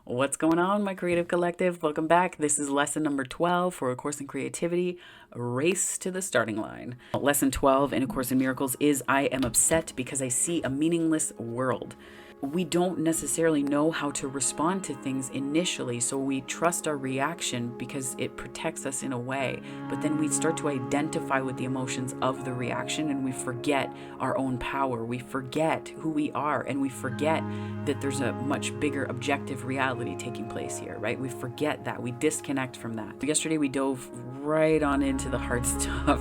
What's going on, my creative collective? Welcome back. This is lesson number 12 for A Course in Creativity, Race to the Starting Line. Lesson 12 in A Course in Miracles is I am upset because I see a meaningless world. We don't necessarily know how to respond to things initially, so we trust our reaction because it protects us in a way. But then we start to identify with the emotions of the reaction and we forget our own power. We forget who we are and we forget that there's a much bigger objective reality taking place here, right? We forget that. We disconnect from that. Yesterday we dove right on into the hard stuff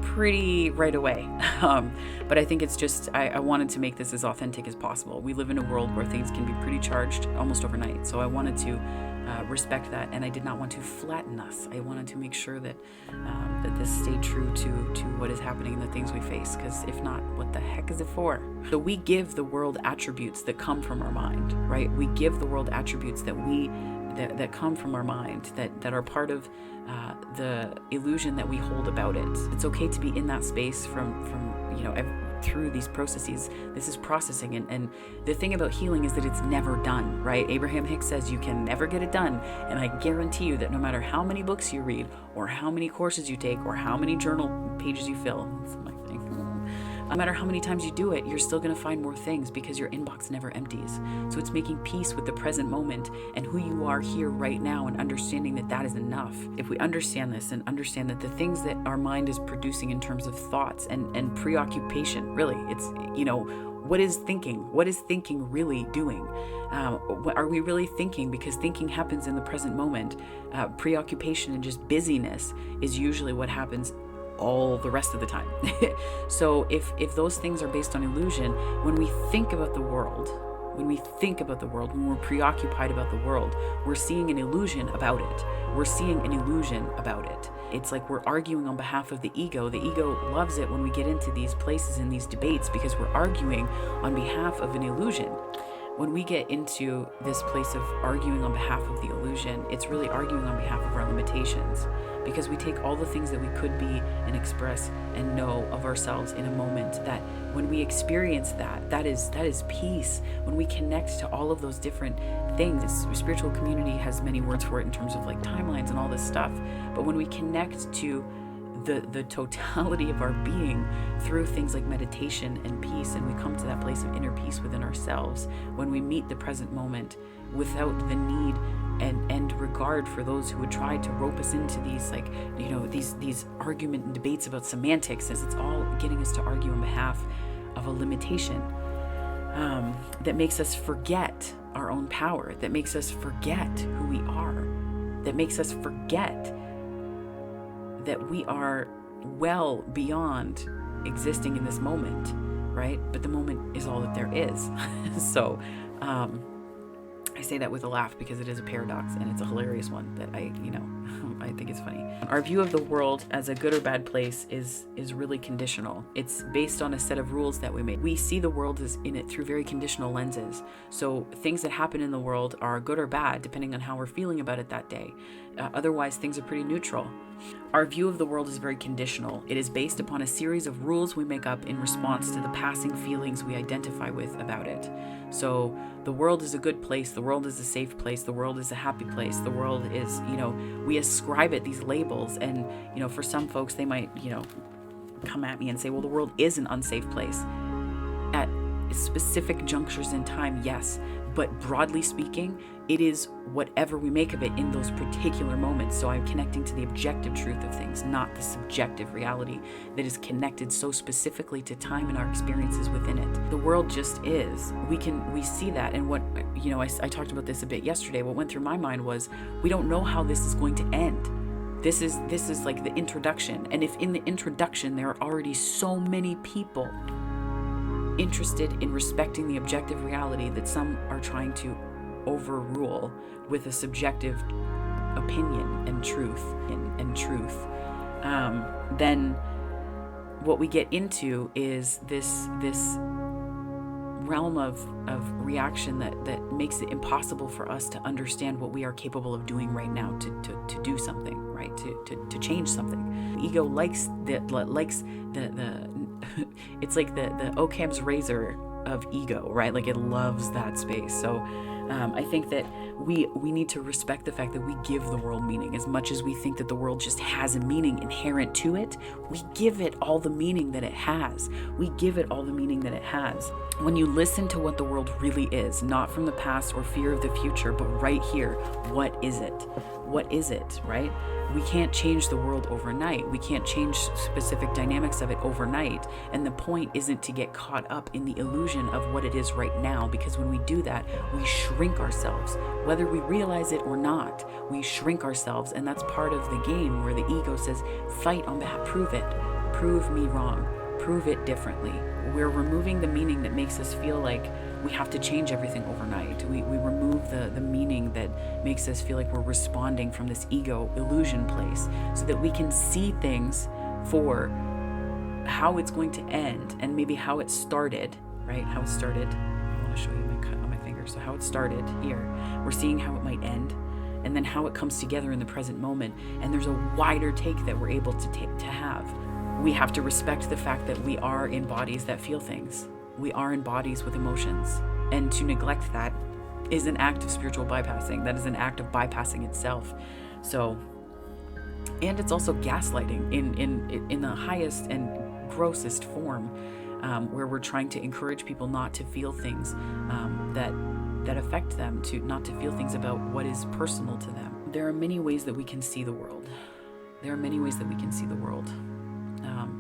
pretty right away. But I think it's just, I wanted to make this as authentic as possible. We live in a world where things can be pretty charged almost overnight. So I wanted to respect that, and I did not want to flatten us. I wanted to make sure that that this stayed true to what is happening and the things we face, because if not, what the heck is it for? So we give the world attributes that come from our mind, right? We give the world attributes that come from our mind, that are part of the illusion that we hold about it. It's okay to be in that space from through these processes. This is processing, and the thing about healing is that it's never done, right? Abraham Hicks says you can never get it done, and I guarantee you that no matter how many books you read, or how many courses you take, or how many journal pages you fill, that's my thing. No matter how many times you do it, you're still going to find more things because your inbox never empties. So it's making peace with the present moment and who you are here right now, and understanding that that is enough. If we understand this and understand that the things that our mind is producing in terms of thoughts and preoccupation, really, it's, what is thinking? What is thinking really doing? What are we really thinking? Because thinking happens in the present moment. Preoccupation and just busyness is usually what happens all the rest of the time. So if those things are based on illusion, when we think about the world, when we're preoccupied about the world, we're seeing an illusion about it. We're seeing an illusion about it. It's like we're arguing on behalf of the ego. The ego loves it when we get into these places and these debates because we're arguing on behalf of an illusion. When we get into this place of arguing on behalf of the illusion, it's really arguing on behalf of our limitations, because we take all the things that we could be and express and know of ourselves in a moment, that when we experience that is peace. When we connect to all of those different things, spiritual community has many words for it in terms of like timelines and all this stuff, but when we connect to the totality of our being through things like meditation and peace, and we come to that place of inner peace within ourselves, when we meet the present moment without the need and regard for those who would try to rope us into these these argument and debates about semantics, as it's all getting us to argue on behalf of a limitation that makes us forget our own power, that makes us forget who we are, that makes us forget that we are well beyond existing in this moment, right? But the moment is all that there is. So I say that with a laugh because it is a paradox, and it's a hilarious one that I think is funny. Our view of the world as a good or bad place is really conditional. It's based on a set of rules that we make. We see the world as in it through very conditional lenses. So things that happen in the world are good or bad depending on how we're feeling about it that day. Otherwise, things are pretty neutral. Our view of the world is very conditional. It is based upon a series of rules we make up in response to the passing feelings we identify with about it. So the world is a good place, the world is a safe place, the world is a happy place, the world is, we ascribe it these labels, and, for some folks, they might, come at me and say, well, the world is an unsafe place. At specific junctures in time, yes, but broadly speaking, it is whatever we make of it in those particular moments. So I'm connecting to the objective truth of things, not the subjective reality that is connected so specifically to time and our experiences within it. The world just is. We see that, and what I talked about this a bit yesterday. What went through my mind was, we don't know how this is going to end. This is like the introduction, and if in the introduction there are already so many people interested in respecting the objective reality that some are trying to overrule with a subjective opinion and truth, then what we get into is this realm of reaction that makes it impossible for us to understand what we are capable of doing right now to do something, right? To change something. The ego likes the it's like the Occam's razor of ego, right? Like it loves that space. So I think that we need to respect the fact that we give the world meaning. As much as we think that the world just has a meaning inherent to it, we give it all the meaning that it has. We give it all the meaning that it has. When you listen to what the world really is, not from the past or fear of the future, but right here, what is it? What is it, right? We can't change the world overnight. We can't change specific dynamics of it overnight. And the point isn't to get caught up in the illusion of what it is right now, because when we do that, we shrink ourselves. Whether we realize it or not, we shrink ourselves. And that's part of the game where the ego says, fight on behalf, prove it, prove me wrong, prove it differently. We're removing the meaning that makes us feel like we have to change everything overnight. We remove the meaning that makes us feel like we're responding from this ego illusion place, so that we can see things for how it's going to end and maybe how it started, right? How it started. I want to show you my cut on my finger. So how it started here. We're seeing how it might end, and then how it comes together in the present moment. And there's a wider take that we're able to have. We have to respect the fact that we are in bodies that feel things. We are in bodies with emotions. And to neglect that is an act of spiritual bypassing. That is an act of bypassing itself. So, and it's also gaslighting in the highest and grossest form, where we're trying to encourage people not to feel things that affect them, to not to feel things about what is personal to them. There are many ways that we can see the world. There are many ways that we can see the world.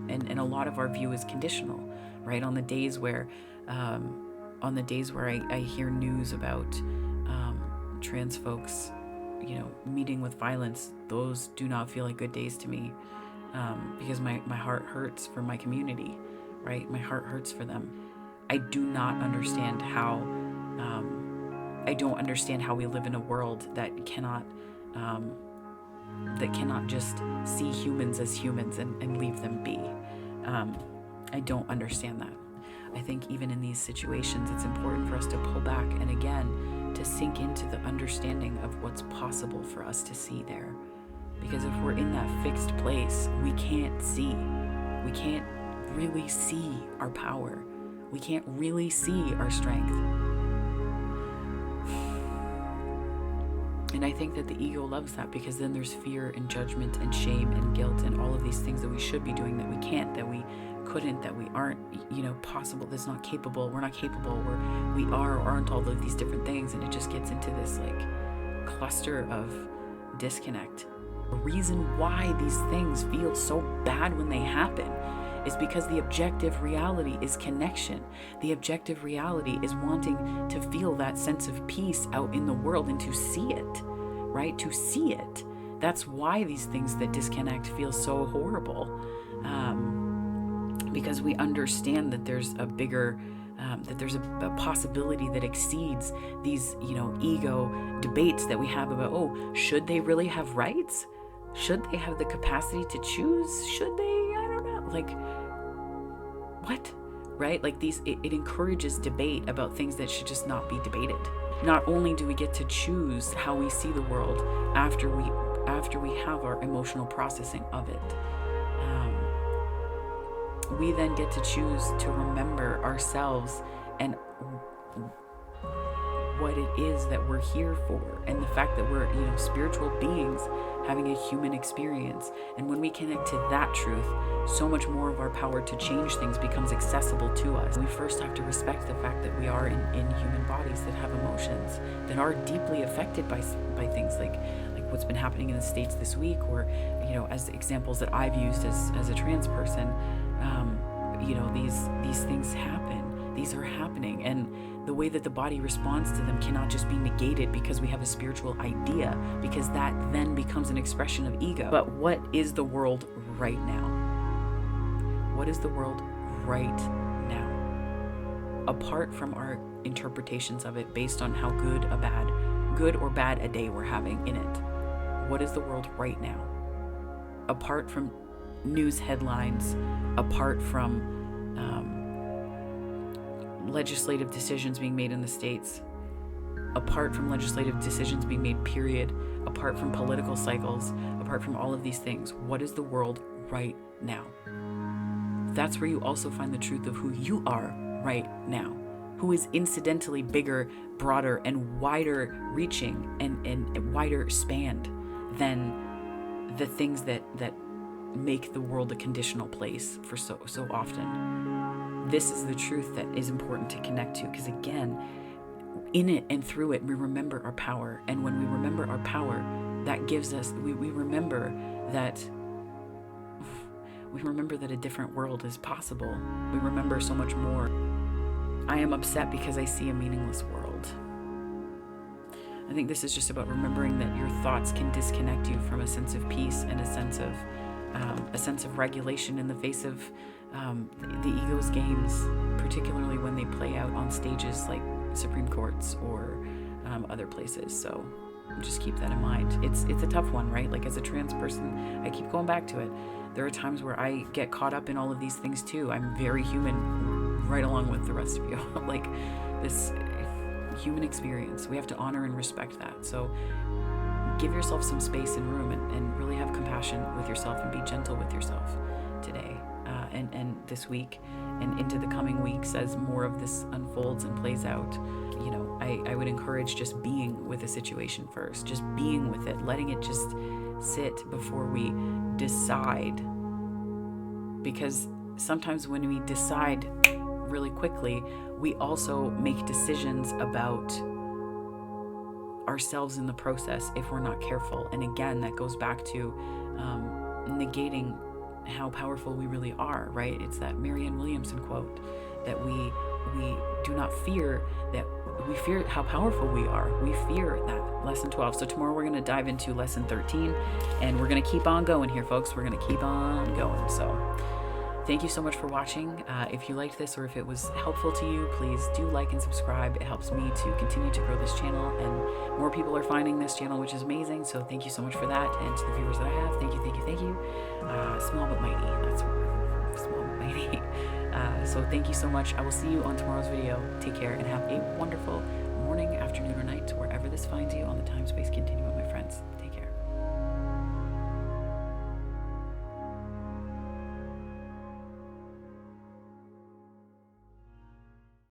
And a lot of our view is conditional, right? On the days where I hear news about trans folks, meeting with violence, those do not feel like good days to me, because my heart hurts for my community, right? My heart hurts for them. I do not understand how, I don't understand how we live in a world that cannot just see humans as humans and leave them be. I don't understand that. I think even in these situations, it's important for us to pull back and again, to sink into the understanding of what's possible for us to see there. Because if we're in that fixed place, we can't see. We can't really see our power. We can't really see our strength. And I think that the ego loves that, because then there's fear and judgment and shame and guilt and all of these things that we should be doing that we can't, that we couldn't, that we aren't, possible, that's not capable, we're not capable, we are or aren't all of these different things. And it just gets into this cluster of disconnect. The reason why these things feel so bad when they happen is because the objective reality is connection. The objective reality is wanting to feel that sense of peace out in the world and to see it, right? To see it. That's why these things that disconnect feel so horrible. Because we understand that there's a bigger, that there's a possibility that exceeds these, ego debates that we have about, should they really have rights? Should they have the capacity to choose? Should they? I don't know. What? Right? It encourages debate about things that should just not be debated. Not only do we get to choose how we see the world after we have our emotional processing of it, we then get to choose to remember ourselves and what it is that we're here for, and the fact that we're, spiritual beings having a human experience. And when we connect to that truth, so much more of our power to change things becomes accessible to us. We first have to respect the fact that we are in human bodies that have emotions, that are deeply affected by things like what's been happening in the States this week, or, as examples that I've used as a trans person. These things happen. These are happening, and the way that the body responds to them cannot just be negated because we have a spiritual idea, because that then becomes an expression of ego. But what is the world right now? What is the world right now? Apart from our interpretations of it based on how good or bad a day we're having in it. What is the world right now? Apart from news headlines, apart from legislative decisions being made in the States, apart from legislative decisions being made, period, apart from political cycles, apart from all of these things, what is the world right now? That's where you also find the truth of who you are right now. who is incidentally bigger, broader, and wider reaching and wider spanned than the things that make the world a conditional place for so often. This is the truth that is important to connect to, because again, in it and through it, we remember our power. And when we remember our power, that gives us, we remember that a different world is possible. We remember so much more. I am upset because I see a meaningless world. I think this is just about remembering that your thoughts can disconnect you from a sense of peace and a sense of regulation in the face of the ego's games, particularly when they play out on stages like Supreme Courts or other places. So just keep that in mind. It's a tough one, right? Like, as a trans person, I keep going back to it. There are times where I get caught up in all of these things too. I'm very human, right along with the rest of you. Like, this human experience, we have to honor and respect that. So give yourself some space and room, and really have compassion with yourself, and be gentle with yourself today and this week and into the coming weeks as more of this unfolds and plays out. You know, I would encourage just being with the situation first, just being with it, letting it just sit before we decide. Because sometimes when we decide really quickly, we also make decisions about ourselves in the process if we're not careful. And again, that goes back to negating how powerful we really are, right? It's that Marianne Williamson quote that we do not fear that, we fear how powerful we are. We fear that. Lesson 12. So tomorrow we're going to dive into lesson 13, and we're going to keep on going here, folks. We're going to keep on going. So thank you so much for watching. If you liked this, or if it was helpful to you, please do like and subscribe. It helps me to continue to grow this channel, and more people are finding this channel, which is amazing. So thank you so much for that. And to the viewers that I have, thank you. Small but mighty. That's what, small but mighty. So thank you so much. I will see you on tomorrow's video. Take care and have a wonderful